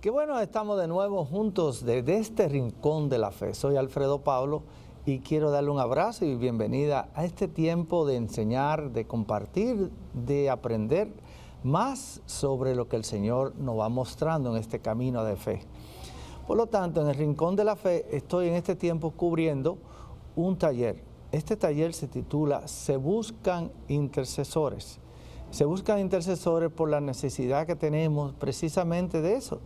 Qué bueno, estamos de nuevo juntos desde este rincón de la fe. Soy Alfredo Pablo y quiero darle un abrazo y bienvenida a este tiempo de enseñar, de compartir, de aprender más sobre lo que el Señor nos va mostrando en este camino de fe. Por lo tanto, en el rincón de la fe estoy en este tiempo cubriendo un taller. Este taller se titula Se buscan intercesores. Se buscan intercesores por la necesidad que tenemos precisamente de eso,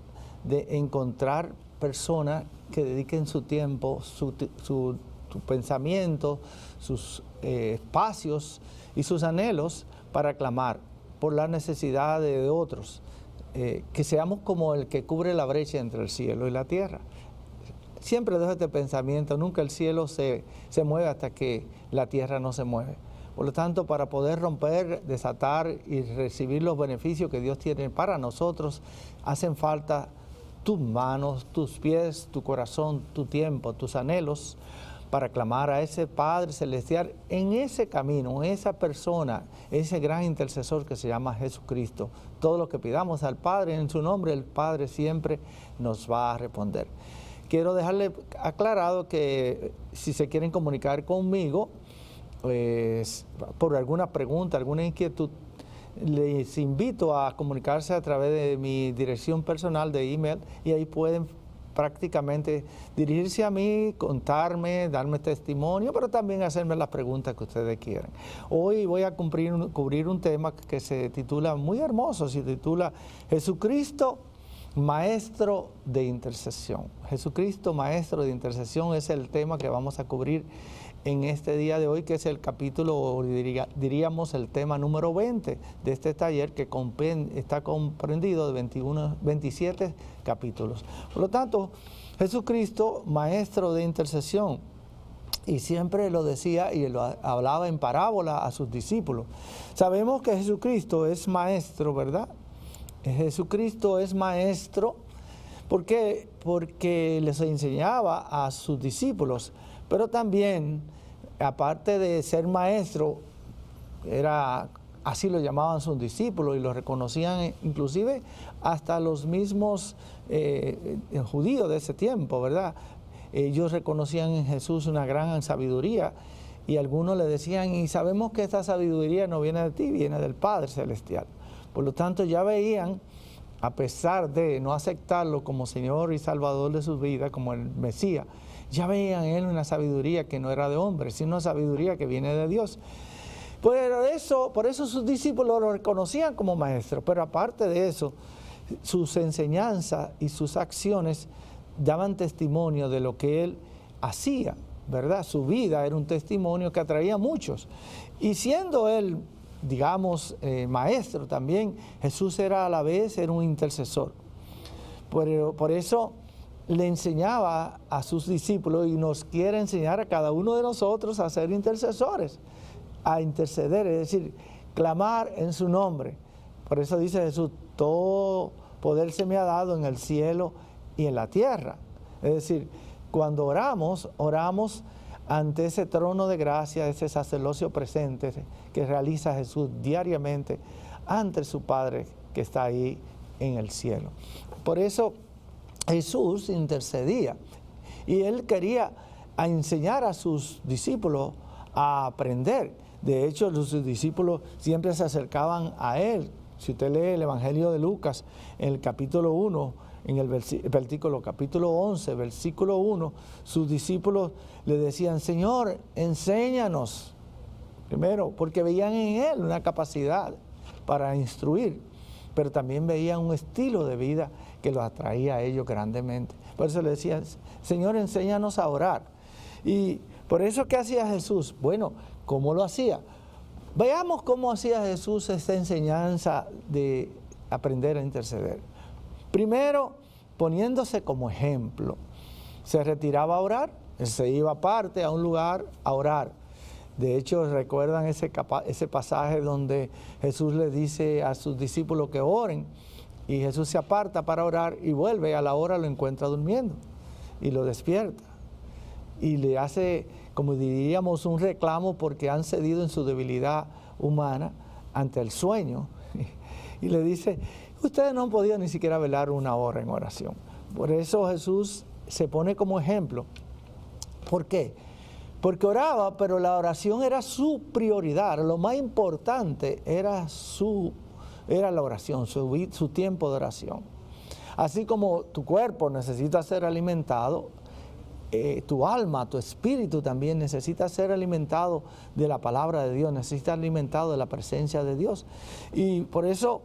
de encontrar personas que dediquen su tiempo, su pensamiento, sus espacios y sus anhelos para clamar por las necesidades de otros, que seamos como el que cubre la brecha entre el cielo y la tierra. Siempre dejo este pensamiento, nunca el cielo se mueve hasta que la tierra no se mueve. Por lo tanto, para poder romper, desatar y recibir los beneficios que Dios tiene para nosotros, hacen falta tus manos, tus pies, tu corazón, tu tiempo, tus anhelos, para clamar a ese Padre Celestial en ese camino, en esa persona, ese gran intercesor que se llama Jesucristo. Todo lo que pidamos al Padre en su nombre, el Padre siempre nos va a responder. Quiero dejarle aclarado que si se quieren comunicar conmigo, pues, por alguna pregunta, alguna inquietud, les invito a comunicarse a través de mi dirección personal de email y ahí pueden prácticamente dirigirse a mí, contarme, darme testimonio, pero también hacerme las preguntas que ustedes quieran. Hoy voy a cubrir un tema que se titula muy hermoso, se titula Jesucristo, Maestro de Intercesión. Jesucristo, Maestro de Intercesión es el tema que vamos a cubrir en este día de hoy, que es el capítulo, diríamos el tema número 20 de este taller, que está comprendido de 27 capítulos. Por lo tanto, Jesucristo, Maestro de Intercesión, y siempre lo decía y lo hablaba en parábola a sus discípulos. Sabemos que Jesucristo es Maestro, ¿verdad? Jesucristo es Maestro, ¿por qué? Porque les enseñaba a sus discípulos, pero también, aparte de ser maestro, así lo llamaban sus discípulos y lo reconocían inclusive hasta los mismos judíos de ese tiempo, ¿verdad? Ellos reconocían en Jesús una gran sabiduría y algunos le decían, y sabemos que esta sabiduría no viene de ti, viene del Padre Celestial. Por lo tanto, ya veían, a pesar de no aceptarlo como Señor y Salvador de sus vidas, como el Mesías, ya veían en él una sabiduría que no era de hombre, sino una sabiduría que viene de Dios. Por eso sus discípulos lo reconocían como maestro, pero aparte de eso, sus enseñanzas y sus acciones daban testimonio de lo que él hacía, ¿verdad? Su vida era un testimonio que atraía a muchos. Y siendo él, digamos, maestro también, Jesús era a la vez un intercesor. Por eso le enseñaba a sus discípulos y nos quiere enseñar a cada uno de nosotros a ser intercesores, a interceder, es decir, clamar en su nombre. Por eso dice Jesús, todo poder se me ha dado en el cielo y en la tierra. Es decir, cuando oramos ante ese trono de gracia, ese sacerdocio presente que realiza Jesús diariamente ante su Padre que está ahí en el cielo. Por eso Jesús intercedía y él quería enseñar a sus discípulos a aprender. De hecho, sus discípulos siempre se acercaban a él. Si usted lee el Evangelio de Lucas, en el capítulo 1, en el capítulo 11, versículo 1, sus discípulos le decían, Señor, enséñanos. Primero, porque veían en él una capacidad para instruir, pero también veían un estilo de vida que los atraía a ellos grandemente. Por eso le decían, Señor, enséñanos a orar. Y por eso, ¿qué hacía Jesús? Bueno, ¿cómo lo hacía? Veamos cómo hacía Jesús esta enseñanza de aprender a interceder. Primero, poniéndose como ejemplo. Se retiraba a orar, él se iba aparte a un lugar a orar. De hecho, recuerdan ese pasaje donde Jesús le dice a sus discípulos que oren, y Jesús se aparta para orar y vuelve, a la hora lo encuentra durmiendo y lo despierta. Y le hace, como diríamos, un reclamo porque han cedido en su debilidad humana ante el sueño. Y le dice, Ustedes no han podido ni siquiera velar una hora en oración. Por eso Jesús se pone como ejemplo. ¿Por qué? Porque oraba, pero la oración era su prioridad. Lo más importante era la oración, su tiempo de oración. Así como tu cuerpo necesita ser alimentado, tu alma, tu espíritu también necesita ser alimentado de la palabra de Dios, necesita alimentado de la presencia de Dios. Y por eso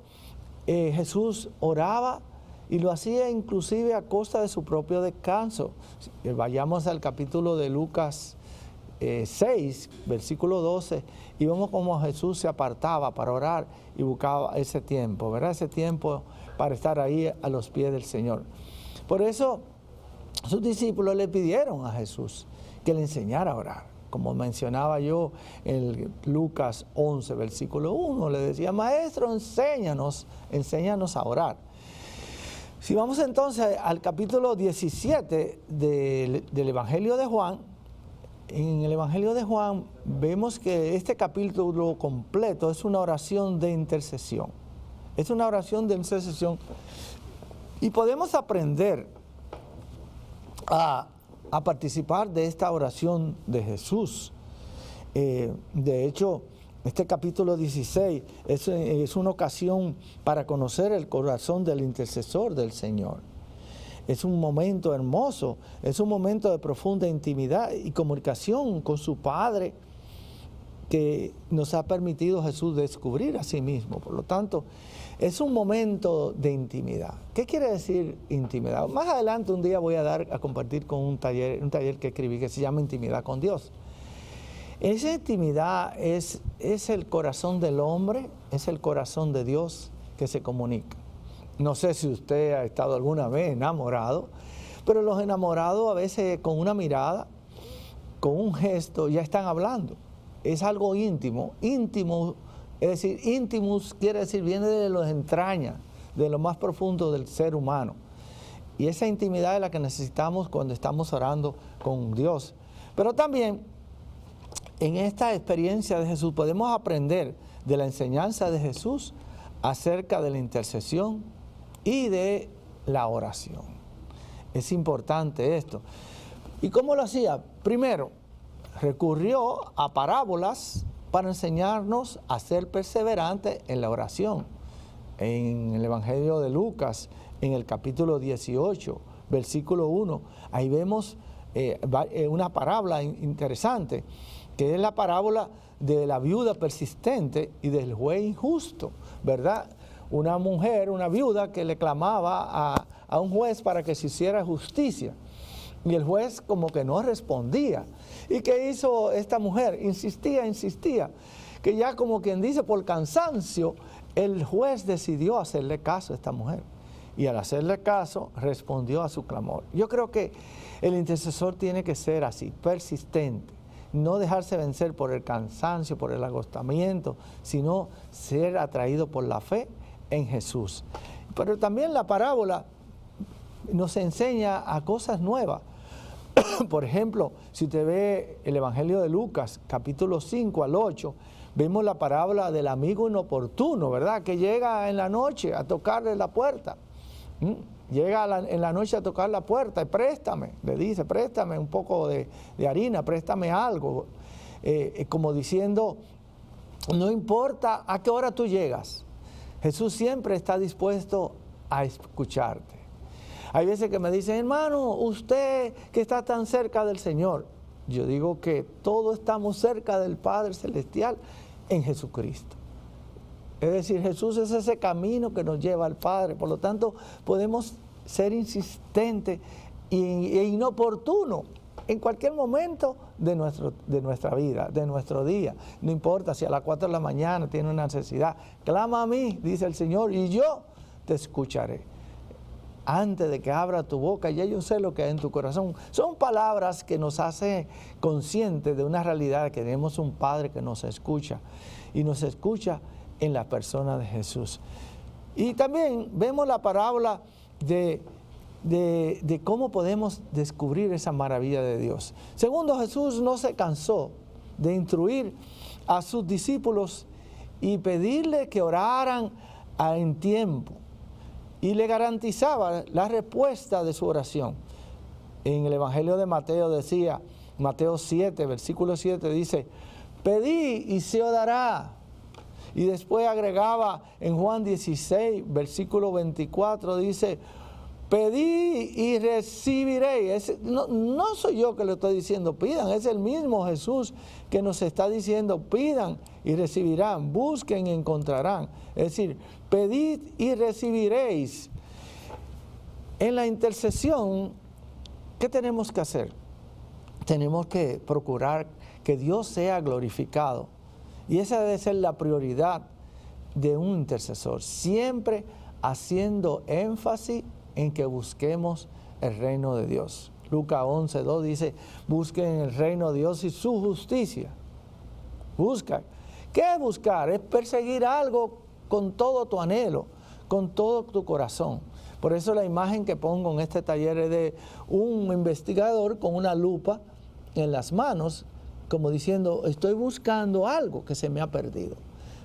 Jesús oraba y lo hacía inclusive a costa de su propio descanso. Vayamos al capítulo de Lucas 6, versículo 12, y vemos cómo Jesús se apartaba para orar y buscaba ese tiempo, ¿verdad? Ese tiempo para estar ahí a los pies del Señor. Por eso sus discípulos le pidieron a Jesús que le enseñara a orar. Como mencionaba yo en Lucas 11, versículo 1, le decía, Maestro, enséñanos a orar. Si vamos entonces al capítulo 17 del Evangelio de Juan, en el Evangelio de Juan vemos que este capítulo completo es una oración de intercesión. Es una oración de intercesión y podemos aprender a participar de esta oración de Jesús. De hecho, este capítulo 16 es una ocasión para conocer el corazón del intercesor del Señor. Es un momento hermoso, es un momento de profunda intimidad y comunicación con su Padre que nos ha permitido Jesús descubrir a sí mismo. Por lo tanto, es un momento de intimidad. ¿Qué quiere decir intimidad? Más adelante un día voy a compartir con un taller que escribí que se llama Intimidad con Dios. Esa intimidad es el corazón del hombre, es el corazón de Dios que se comunica. No sé si usted ha estado alguna vez enamorado, pero los enamorados a veces con una mirada, con un gesto, ya están hablando. Es algo íntimo, es decir, íntimus quiere decir, viene de las entrañas, de lo más profundo del ser humano. Y esa intimidad es la que necesitamos cuando estamos orando con Dios. Pero también, en esta experiencia de Jesús, podemos aprender de la enseñanza de Jesús acerca de la intercesión y de la oración. Es importante esto. ¿Y cómo lo hacía? Primero, recurrió a parábolas para enseñarnos a ser perseverantes en la oración. En el Evangelio de Lucas, en el capítulo 18, versículo 1, ahí vemos una parábola interesante, que es la parábola de la viuda persistente y del juez injusto, ¿verdad? Una mujer, una viuda que le clamaba a un juez para que se hiciera justicia. Y el juez como que no respondía. ¿Y qué hizo esta mujer? Insistía, que ya como quien dice por cansancio, el juez decidió hacerle caso a esta mujer. Y al hacerle caso, respondió a su clamor. Yo creo que el intercesor tiene que ser así, persistente. No dejarse vencer por el cansancio, por el agotamiento, sino ser atraído por la fe en Jesús. Pero también la parábola nos enseña a cosas nuevas. Por ejemplo, si usted ve el Evangelio de Lucas, capítulo 5 al 8, vemos la parábola del amigo inoportuno, ¿verdad? Que llega en la noche a tocarle la puerta. Llega en la noche a tocar la puerta y le dice, préstame un poco de harina, préstame algo. Como diciendo, no importa a qué hora tú llegas, Jesús siempre está dispuesto a escucharte. Hay veces que me dicen, hermano, usted que está tan cerca del Señor. Yo digo que todos estamos cerca del Padre Celestial en Jesucristo. Es decir, Jesús es ese camino que nos lleva al Padre. Por lo tanto, podemos ser insistentes e inoportunos en cualquier momento de nuestra vida, de nuestro día. No importa si a las 4 de la mañana tiene una necesidad. Clama a mí, dice el Señor, y yo te escucharé. Antes de que abra tu boca, ya yo sé lo que hay en tu corazón. Son palabras que nos hacen conscientes de una realidad, que tenemos un Padre que nos escucha. Y nos escucha en la persona de Jesús. Y también vemos la parábola de cómo podemos descubrir esa maravilla de Dios. Segundo, Jesús no se cansó de instruir a sus discípulos y pedirle que oraran en tiempo. y le garantizaba la respuesta de su oración. En el Evangelio de Mateo decía, Mateo 7, versículo 7 dice, pedí y se os dará. Y después agregaba en Juan 16, versículo 24, dice, pedí y recibiréis. No soy yo que le estoy diciendo pidan, es el mismo Jesús que nos está diciendo pidan y recibirán, busquen y encontrarán. Es decir, pedid y recibiréis. En la intercesión, ¿qué tenemos que hacer? Tenemos que procurar que Dios sea glorificado. Y esa debe ser la prioridad de un intercesor, siempre haciendo énfasis en que busquemos el reino de Dios. Lucas 11:2 dice, busquen el reino de Dios y su justicia. Busca. ¿Qué es buscar? Es perseguir algo con todo tu anhelo, con todo tu corazón. Por eso la imagen que pongo en este taller es de un investigador con una lupa en las manos, como diciendo, estoy buscando algo que se me ha perdido.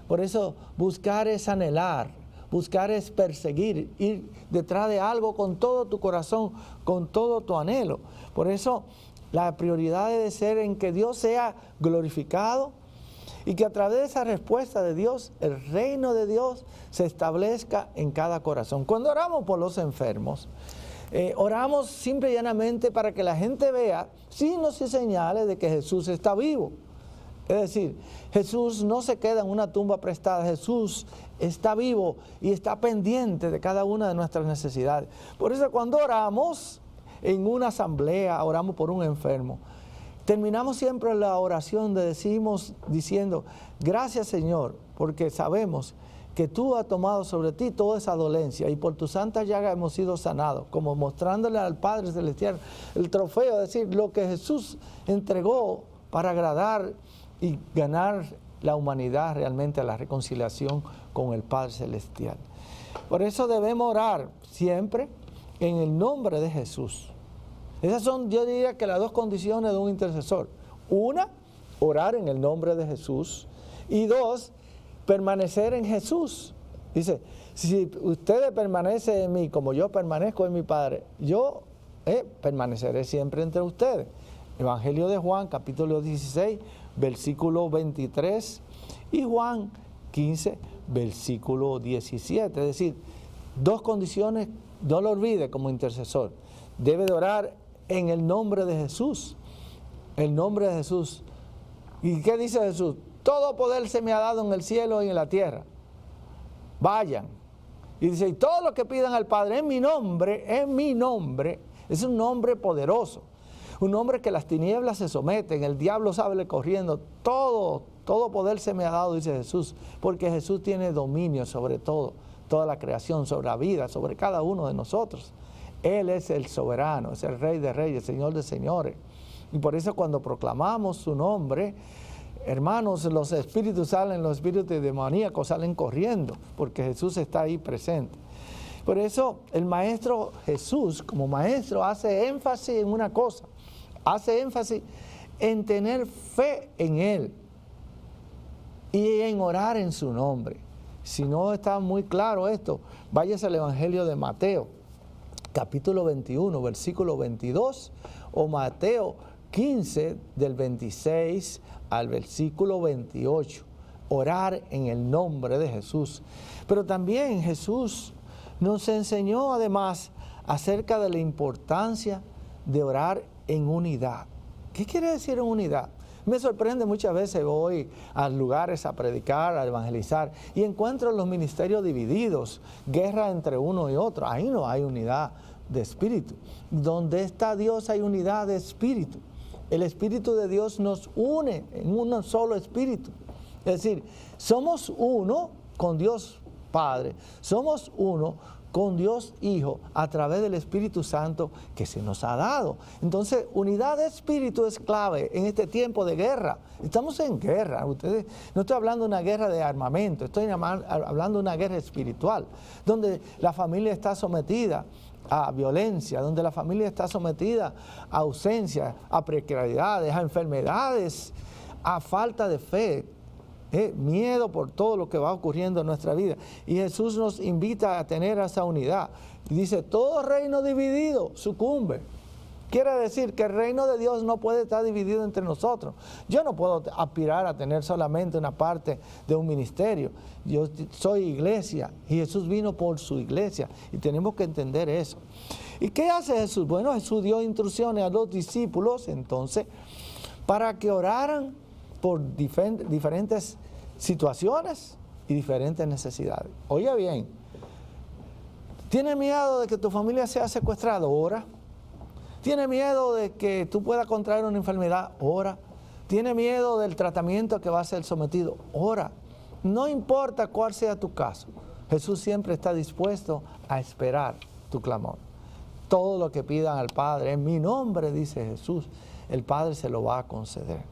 Por eso buscar es anhelar, buscar es perseguir, ir detrás de algo con todo tu corazón, con todo tu anhelo. Por eso la prioridad debe ser en que Dios sea glorificado y que a través de esa respuesta de Dios, el reino de Dios se establezca en cada corazón. Cuando oramos por los enfermos, oramos simple y llanamente para que la gente vea signos y señales de que Jesús está vivo. Es decir, Jesús no se queda en una tumba prestada, Jesús está vivo y está pendiente de cada una de nuestras necesidades. Por eso cuando oramos en una asamblea, oramos por un enfermo, terminamos siempre la oración diciendo, gracias Señor, porque sabemos que tú has tomado sobre ti toda esa dolencia y por tu santa llaga hemos sido sanados, como mostrándole al Padre Celestial el trofeo, es decir, lo que Jesús entregó para agradar y ganar la humanidad realmente a la reconciliación con el Padre Celestial. Por eso debemos orar siempre en el nombre de Jesús. Esas son, yo diría que las dos condiciones de un intercesor. Una, orar en el nombre de Jesús. Y dos, permanecer en Jesús. Dice, si ustedes permanecen en mí como yo permanezco en mi Padre, yo permaneceré siempre entre ustedes. Evangelio de Juan, capítulo 16, versículo 23 y Juan 15, versículo 17. Es decir, dos condiciones, no lo olvide como intercesor. Debe de orar en el nombre de Jesús. El nombre de Jesús. ¿Y qué dice Jesús? Todo poder se me ha dado en el cielo y en la tierra. Vayan. Y dice, y todo lo que pidan al Padre en mi nombre, es un nombre poderoso. Un nombre que las tinieblas se someten, el diablo sale corriendo. Todo poder se me ha dado, dice Jesús. Porque Jesús tiene dominio sobre todo, toda la creación, sobre la vida, sobre cada uno de nosotros. Él es el soberano, es el Rey de Reyes, Señor de Señores. Y por eso cuando proclamamos su nombre, hermanos, los espíritus demoníacos salen corriendo, porque Jesús está ahí presente. Por eso el Maestro Jesús, como Maestro, hace énfasis en una cosa, hace énfasis en tener fe en Él y en orar en su nombre. Si no está muy claro esto, váyase al Evangelio de Mateo, capítulo 21, versículo 22, o Mateo 15, del 26 al versículo 28. Orar en el nombre de Jesús. Pero también Jesús nos enseñó además acerca de la importancia de orar en unidad. ¿Qué quiere decir en unidad? Me sorprende muchas veces, voy a lugares a predicar, a evangelizar y encuentro los ministerios divididos, guerra entre uno y otro. Ahí no hay unidad de espíritu. Donde está Dios hay unidad de espíritu. El Espíritu de Dios nos une en un solo espíritu. Es decir, somos uno con Dios Padre, somos uno con Dios Hijo a través del Espíritu Santo que se nos ha dado. Entonces, unidad de espíritu es clave en este tiempo de guerra. Estamos en guerra. Ustedes, no estoy hablando de una guerra de armamento, estoy hablando de una guerra espiritual, donde la familia está sometida a violencia, donde la familia está sometida a ausencia, a precariedades, a enfermedades, a falta de fe. miedo por todo lo que va ocurriendo en nuestra vida. Y Jesús nos invita a tener esa unidad. Dice, todo reino dividido sucumbe. Quiere decir que el reino de Dios no puede estar dividido entre nosotros. Yo no puedo aspirar a tener solamente una parte de un ministerio. Yo soy iglesia y Jesús vino por su iglesia y tenemos que entender eso. ¿Y qué hace Jesús? Bueno, Jesús dio instrucciones a los discípulos entonces para que oraran por diferentes situaciones y diferentes necesidades. Oiga bien, ¿tienes miedo de que tu familia sea secuestrada? Ora. ¿Tienes miedo de que tú puedas contraer una enfermedad? Ora. ¿Tienes miedo del tratamiento que va a ser sometido? Ora. No importa cuál sea tu caso, Jesús siempre está dispuesto a esperar tu clamor. Todo lo que pidan al Padre, en mi nombre, dice Jesús, el Padre se lo va a conceder.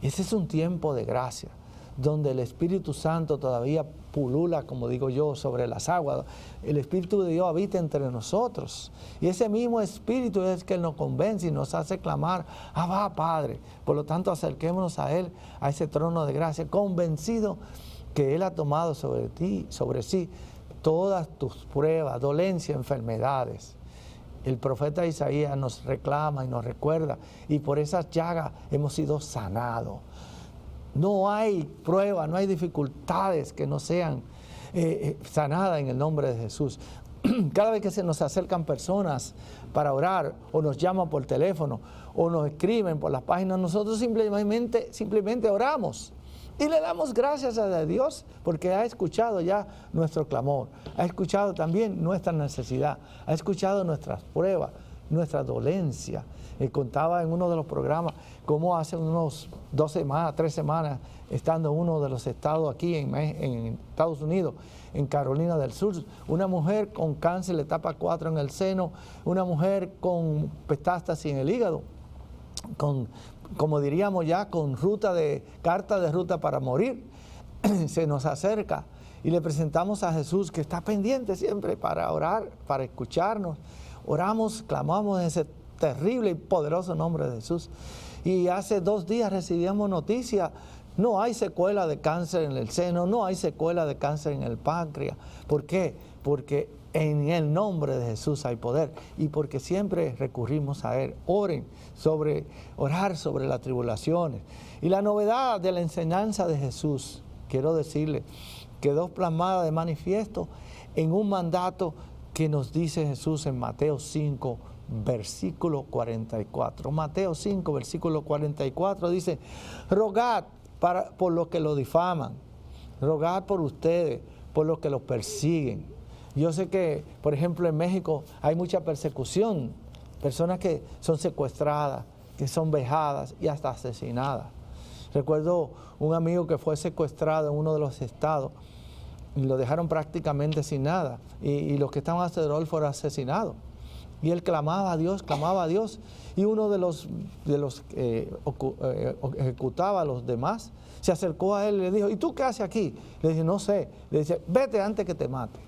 Ese es un tiempo de gracia, donde el Espíritu Santo todavía pulula, como digo yo, sobre las aguas. El Espíritu de Dios habita entre nosotros. Y ese mismo Espíritu es que nos convence y nos hace clamar, Abba, Padre. Por lo tanto, acerquémonos a Él, a ese trono de gracia, convencido que Él ha tomado sobre sí, todas tus pruebas, dolencias, enfermedades. El profeta Isaías nos reclama y nos recuerda, y por esas llagas hemos sido sanados. No hay prueba, no hay dificultades que no sean sanadas en el nombre de Jesús. Cada vez que se nos acercan personas para orar, o nos llaman por teléfono, o nos escriben por las páginas, nosotros simplemente oramos. Y le damos gracias a Dios porque ha escuchado ya nuestro clamor, ha escuchado también nuestra necesidad, ha escuchado nuestras pruebas, nuestra dolencia. Contaba en uno de los programas cómo hace unos 3 semanas, estando en uno de los estados aquí en Estados Unidos, en Carolina del Sur, una mujer con cáncer de etapa 4 en el seno, una mujer con metástasis en el hígado, como diríamos ya, con carta de ruta para morir, se nos acerca y le presentamos a Jesús, que está pendiente siempre para orar, para escucharnos. Oramos, clamamos en ese terrible y poderoso nombre de Jesús. Y hace 2 días recibíamos noticia, no hay secuela de cáncer en el seno, no hay secuela de cáncer en el páncreas. ¿Por qué? Porque en el nombre de Jesús hay poder y porque siempre recurrimos a Él. Orar sobre las tribulaciones. Y la novedad de la enseñanza de Jesús, quiero decirle, quedó plasmada de manifiesto en un mandato que nos dice Jesús en Mateo 5, versículo 44. Mateo 5, versículo 44 dice, rogad por los que lo difaman, rogad por ustedes, por los que los persiguen. Yo sé que, por ejemplo, en México hay mucha persecución, personas que son secuestradas, que son vejadas y hasta asesinadas. Recuerdo un amigo que fue secuestrado en uno de los estados y lo dejaron prácticamente sin nada, y los que estaban alrededor fueron asesinados. Y él clamaba a Dios, y uno de los que ejecutaba a los demás se acercó a él y le dijo, ¿y tú qué haces aquí? Le dije, no sé. Le dice, vete antes que te mate.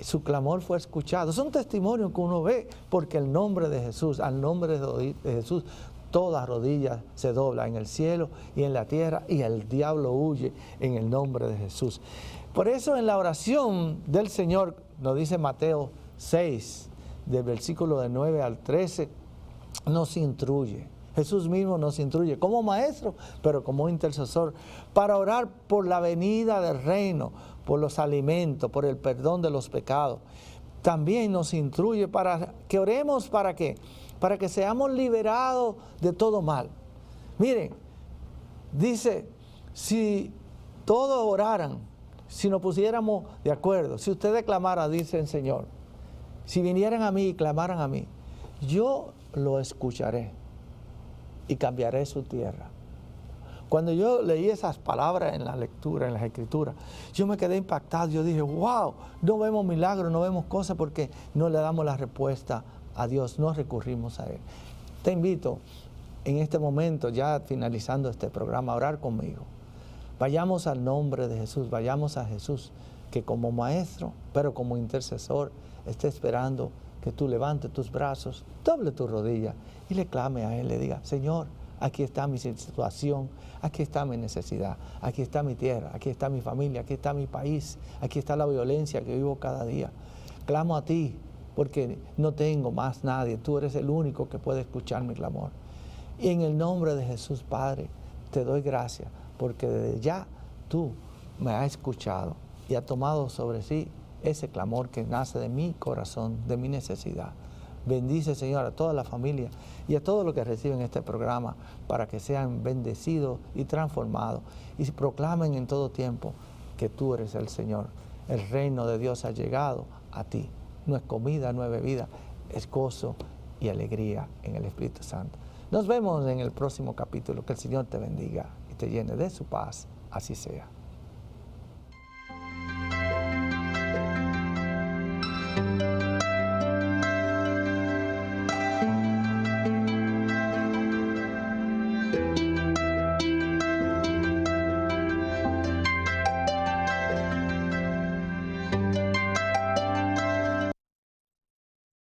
Su clamor fue escuchado. Son testimonios que uno ve, porque el nombre de Jesús, al nombre de Jesús, toda rodilla se dobla en el cielo y en la tierra, y el diablo huye en el nombre de Jesús. Por eso en la oración del Señor, nos dice Mateo 6, del versículo de 9 al 13, nos instruye. Jesús mismo nos instruye como maestro, pero como intercesor, para orar por la venida del reino, por los alimentos, por el perdón de los pecados. También nos instruye para que oremos, ¿para qué? Para que seamos liberados de todo mal. Miren, dice, si todos oraran, si nos pusiéramos de acuerdo, si ustedes clamaran, dice el Señor, si vinieran a mí y clamaran a mí, yo lo escucharé y cambiaré su tierra. Cuando yo leí esas palabras en la lectura, en las escrituras, yo me quedé impactado. Yo dije, wow, no vemos milagros, no vemos cosas porque no le damos la respuesta a Dios, no recurrimos a Él. Te invito en este momento, ya finalizando este programa, a orar conmigo. Vayamos al nombre de Jesús, vayamos a Jesús, que como maestro, pero como intercesor, esté esperando que tú levantes tus brazos, doble tu rodilla y le clame a Él, le diga, Señor, aquí está mi situación, aquí está mi necesidad, aquí está mi tierra, aquí está mi familia, aquí está mi país, aquí está la violencia que vivo cada día. Clamo a ti porque no tengo más nadie, tú eres el único que puede escuchar mi clamor. Y en el nombre de Jesús, Padre, te doy gracias porque desde ya tú me has escuchado y has tomado sobre sí ese clamor que nace de mi corazón, de mi necesidad. Bendice, Señor, a toda la familia y a todos los que reciben este programa para que sean bendecidos y transformados y proclamen en todo tiempo que tú eres el Señor. El reino de Dios ha llegado a ti. No es comida, no es bebida, es gozo y alegría en el Espíritu Santo. Nos vemos en el próximo capítulo. Que el Señor te bendiga y te llene de su paz. Así sea.